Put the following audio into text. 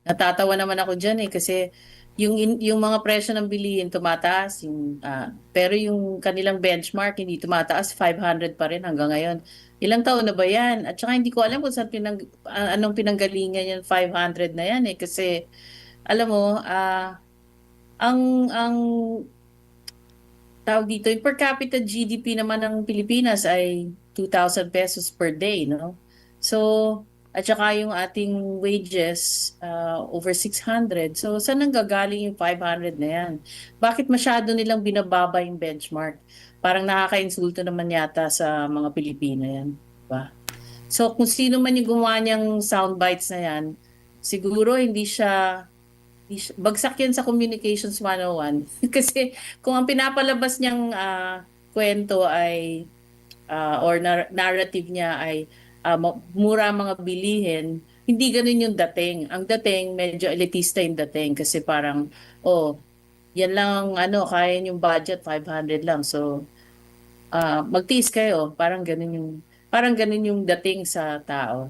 Natatawa naman ako diyan, kasi yung mga presyo ng bilihin tumataas, pero yung kanilang benchmark hindi tumataas, 500 pa rin hanggang ngayon. Ilang taon na ba 'yan? At saka hindi ko alam kung anong pinanggalingan yung 500 na 'yan, kasi alam mo, ang tawag dito, yung per capita GDP naman ng Pilipinas ay 2,000 pesos per day, no? So, at saka yung ating wages, over 600. So, saan nanggagaling yung 500 na yan? Bakit masyado nilang binababa yung benchmark? Parang nakaka-insulto naman yata sa mga Pilipino yan. Diba? So, kung sino man yung gumawa niyang sound bites na yan, siguro bagsak yan sa Communications 101. Kasi kung ang pinapalabas niyang kwento ay or narrative niya ay mura ang mga bilihin, hindi ganun yung dating. Ang dating, medyo elitista yung dating kasi parang, oh, yan lang ang kaya yung budget, 500 lang. So, magtiis kayo. Parang ganun yung dating sa tao.